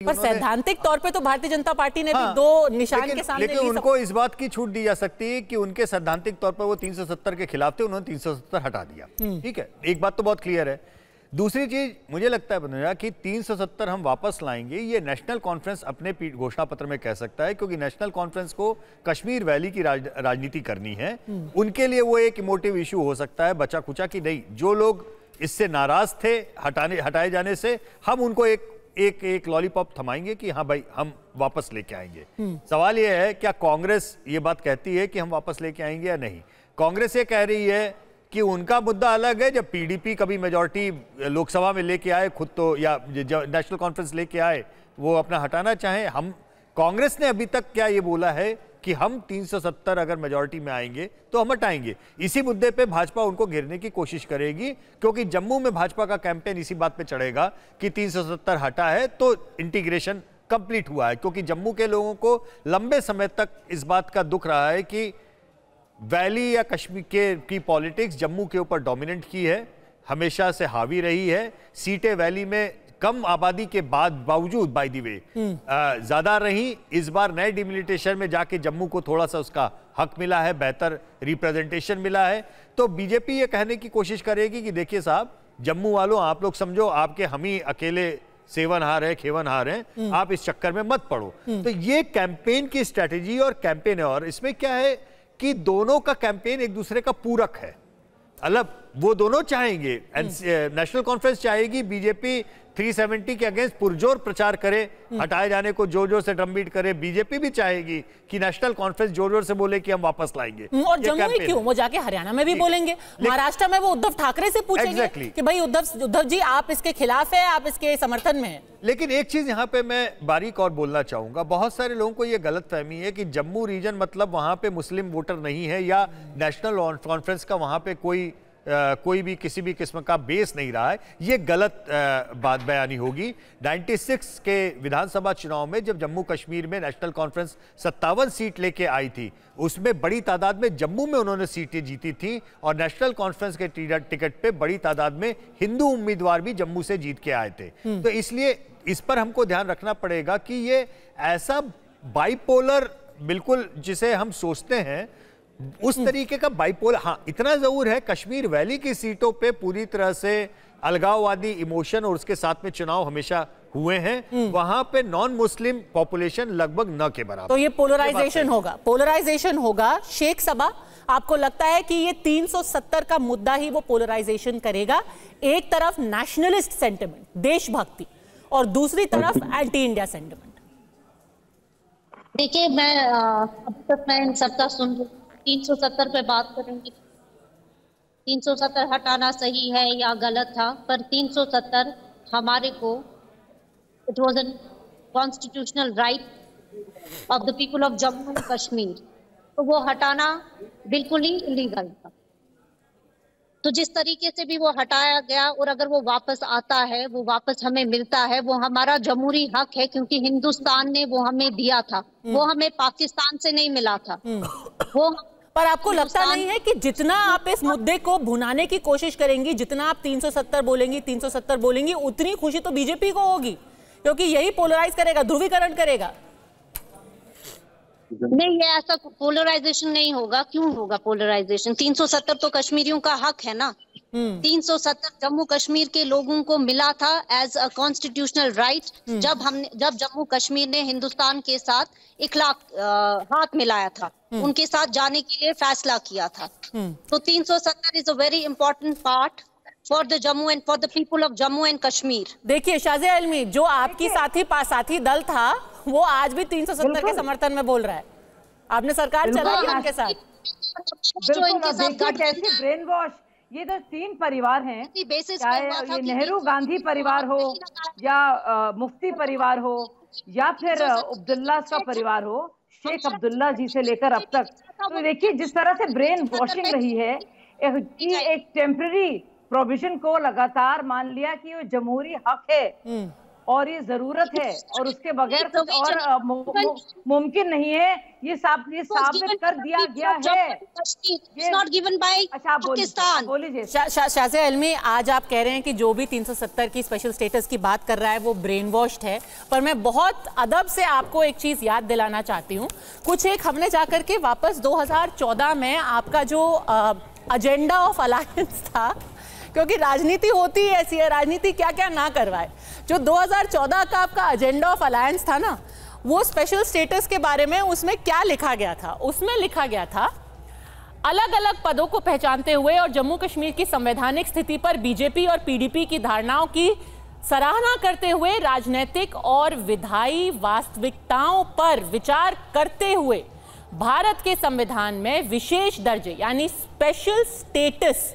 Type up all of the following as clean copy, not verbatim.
पर सैद्धांतिक तौर पे तो भारतीय जनता पार्टी ने भी दो निशान के सामने लेकिन उनको इस बात की छूट दी जा सकती है कि उनके सैद्धांतिक तौर पर वो 370 के खिलाफ थे, उन्होंने 370 हटा दिया। ठीक है, एक बात तो बहुत क्लियर है। दूसरी चीज मुझे लगता है बनेगा कि 370 हम वापस लाएंगे, ये नेशनल कॉन्फ्रेंस अपने घोषणा पत्र में कह सकता है, क्योंकि नेशनल कॉन्फ्रेंस को कश्मीर वैली की राजनीति करनी है। उनके लिए वो एक इमोटिव इशू हो सकता है, बचा खुचा कि नहीं, जो लोग इससे नाराज थे हटाए जाने से, हम उनको एक लॉलीपॉप थमाएंगे कि हाँ भाई हम वापस लेके आएंगे। सवाल यह है, क्या कांग्रेस ये बात कहती है कि हम वापस लेके आएंगे या नहीं? कांग्रेस ये कह रही है कि उनका मुद्दा अलग है, जब पीडीपी कभी मेजॉरिटी लोकसभा में लेके आए खुद तो, या नेशनल कॉन्फ्रेंस लेके आए, वो अपना हटाना चाहें। हम कांग्रेस ने अभी तक क्या ये बोला है कि हम 370 अगर मेजॉरिटी में आएंगे तो हम हटाएंगे। इसी मुद्दे पे भाजपा उनको घेरने की कोशिश करेगी, क्योंकि जम्मू में भाजपा का कैंपेन इसी बात पे चढ़ेगा कि 370 हटा है तो इंटीग्रेशन कंप्लीट हुआ है। क्योंकि जम्मू के लोगों को लंबे समय तक इस बात का दुख रहा है कि वैली या कश्मीर की पॉलिटिक्स जम्मू के ऊपर डोमिनेंट की है, हमेशा से हावी रही है। सीटें वैली में कम आबादी के बावजूद बाय द वे ज्यादा रही। इस बार नए डिमिलिटेशन में जाके जम्मू को थोड़ा सा उसका हक मिला है, बेहतर रिप्रेजेंटेशन मिला है। तो बीजेपी ये कहने की कोशिश करेगी कि देखिए साहब, जम्मू वालों, आप लोग समझो आपके हम ही अकेले सेवनहार है, खेवनहार हैं, आप इस चक्कर में मत पड़ो। तो ये कैंपेन की स्ट्रेटेजी और कैंपेन है, और इसमें क्या है कि दोनों का कैंपेन एक दूसरे का पूरक है। अलग वो दोनों चाहेंगे, नेशनल कॉन्फ्रेंस चाहेगी बीजेपी 370 के अगेंस्ट पुरजोर प्रचार करे, हटाए जाने को जोर जोर से ड्रम बीट करे। बीजेपी भी चाहेगी कि नेशनल कॉन्फ्रेंस जोर जोर से बोले कि हम वापस लाएंगे। और जम्मू में क्यों, वो जाके हरियाणा में भी बोलेंगे, महाराष्ट्र में वो उद्धव ठाकरे से पूछेंगे कि भाई उद्धव जी आप इसके खिलाफ है, आप इसके समर्थन में है। लेकिन एक चीज यहाँ पे मैं बारीक और बोलना चाहूंगा, बहुत सारे लोगों को यह गलतफहमी है कि जम्मू रीजन मतलब वहां पे मुस्लिम वोटर नहीं है, या नेशनल कॉन्फ्रेंस का वहां पे कोई भी किसी भी किस्म का बेस नहीं रहा है। ये गलत बात बयानी होगी। 96 के विधानसभा चुनाव में जब जम्मू कश्मीर में नेशनल कॉन्फ्रेंस 57 सीट लेके आई थी, उसमें बड़ी तादाद में जम्मू में उन्होंने सीटें जीती थी, और नेशनल कॉन्फ्रेंस के टिकट पे बड़ी तादाद में हिंदू उम्मीदवार भी जम्मू से जीत के आए थे। तो इसलिए इस पर हमको ध्यान रखना पड़ेगा कि ये ऐसा बाइपोलर, बिल्कुल जिसे हम सोचते हैं उस तरीके का बाइपोलर, हाँ इतना जरूर है, कश्मीर वैली की सीटों पे पूरी तरह से अलगाववादी इमोशन और उसके साथ में चुनाव हमेशा हुए हैं। वहां पे नॉन मुस्लिम पॉपुलेशन लगभग न के बराबर। तो ये पोलराइजेशन होगा। शेख सबा, आपको लगता है कि ये 370 का मुद्दा ही वो पोलराइजेशन करेगा? एक तरफ नेशनलिस्ट सेंटिमेंट, देशभक्ति, और दूसरी तरफ एंटी इंडिया सेंटिमेंट। देखिए, मैं अब तक मैं इन सबका सुन 370 पे बात करेंगे, 370 हटाना सही है या गलत था, पर 370 हमारे को, it was an constitutional right of the people of Jammu and Kashmir, तो वो हटाना बिल्कुल ही इलीगल था। तो जिस तरीके से भी वो हटाया गया, और अगर वो वापस आता है, वो वापस हमें मिलता है, वो हमारा जमहूरी हक है, क्योंकि हिंदुस्तान ने वो हमें दिया था, वो हमें पाकिस्तान से नहीं मिला था। वो पर आपको लगता नहीं है कि जितना आप इस मुद्दे को भुनाने की कोशिश करेंगी, जितना आप 370 बोलेंगी, उतनी खुशी तो बीजेपी को होगी, क्योंकि यही पोलराइज करेगा, ध्रुवीकरण करेगा। नहीं, ये ऐसा पोलराइजेशन नहीं होगा। क्यों होगा पोलराइजेशन? 370 तो कश्मीरियों का हक है ना। 370 जम्मू कश्मीर के लोगों को मिला था एज अ कॉन्स्टिट्यूशनल राइट, जब जम्मू कश्मीर ने हिंदुस्तान के साथ इखलाक हाथ मिलाया था, उनके साथ जाने के लिए फैसला किया था। तो 370 is a very important part for the Jammu and for the people of Jammu and Kashmir. देखिए शाज़िया आलमी, जो आपकी साथी दल था, वो आज भी 370 के समर्थन में बोल रहा है। आपने सरकार चलाई उनके साथ। कैसे ब्रेन वॉश, ये तो 3 परिवार हैं, चाहे ये नेहरू गांधी परिवार हो, या मुफ्ती परिवार हो, या फिर अब्दुल्ला का परिवार हो, शेख अब्दुल्ला जी से लेकर अब तक। तो देखिए जिस तरह से ब्रेन वॉशिंग रही है, एक टेम्पररी प्रोविजन को लगातार मान लिया कि वो जमहूरी हक है, और ये जरूरत है, और उसके बगैर कुछ और मुमकिन नहीं है। ये साबित कर दिया गया है। अच्छा, बोलिए शाज़िया इल्मी, आज आप कह रहे हैं कि जो भी 370 की स्पेशल स्टेटस की बात कर रहा है वो ब्रेन वॉश्ड है, पर मैं बहुत अदब से आपको एक चीज याद दिलाना चाहती हूँ। कुछ एक हमने जाकर के वापस 2014 में आपका जो एजेंडा ऑफ अलायंस था, क्योंकि राजनीति होती है ऐसी है, राजनीति क्या क्या ना करवाए। जो 2014 का आपका एजेंडा ऑफ अलायंस था ना, वो स्पेशल स्टेटस के बारे में उसमें क्या लिखा गया था? उसमें लिखा गया था, अलग अलग पदों को पहचानते हुए और जम्मू कश्मीर की संवैधानिक स्थिति पर बीजेपी और पीडीपी की धारणाओं की सराहना करते हुए राजनीतिक और विधायी वास्तविकताओं पर विचार करते हुए भारत के संविधान में विशेष दर्जे यानी स्पेशल स्टेटस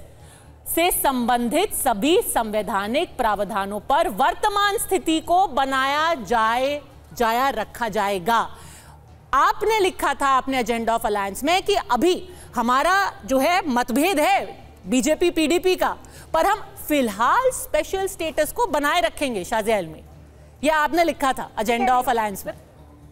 से संबंधित सभी संवैधानिक प्रावधानों पर वर्तमान स्थिति को बनाया जाया रखा जाएगा। आपने लिखा था अपने एजेंडा ऑफ अलायंस में कि अभी हमारा जो है मतभेद है बीजेपी पीडीपी का, पर हम फिलहाल स्पेशल स्टेटस को बनाए रखेंगे। शाज़िया इल्मी, यह आपने लिखा था एजेंडा ऑफ अलायंस में।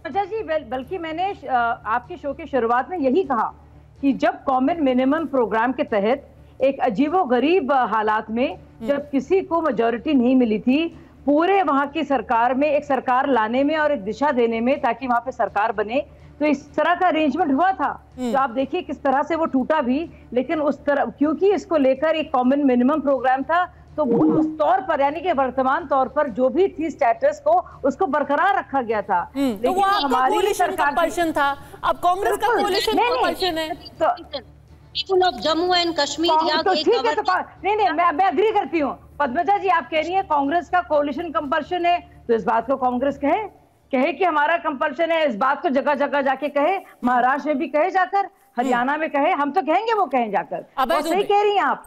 अच्छा जी, बल्कि मैंने आपके शो की शुरुआत में यही कहा कि जब कॉमन मिनिमम प्रोग्राम के तहत एक अजीबोगरीब हालात में जब किसी को मेजॉरिटी नहीं मिली थी, पूरे वहां की सरकार में एक सरकार लाने में और एक दिशा देने में ताकि वहां पे सरकार बने, तो इस तरह का अरेंजमेंट हुआ था। तो आप देखिए किस तरह से वो टूटा भी, लेकिन उस तरह क्योंकि इसको लेकर एक कॉमन मिनिमम प्रोग्राम था, तो वो उस तौर पर यानी कि वर्तमान तौर पर जो भी थी स्टेटस को उसको बरकरार रखा गया था। तो वो हमारी सरकार कंपल्शन था, अब कांग्रेस का कोलिशन कंपल्शन है। People of Jammu and Kashmir तो ठीक है, तो नहीं मैं एग्री करती हूँ। पद्मजा जी, आप कह रही हैं कांग्रेस का कोलिशन कंपल्शन है, तो इस बात को कांग्रेस कहे कि हमारा कंपल्शन है, इस बात को जगह जगह जाके कहे, महाराष्ट्र में भी कहे जाकर, हरियाणा में कहे, हम तो कहेंगे वो कहें जाकर। सही कह रही हैं आप।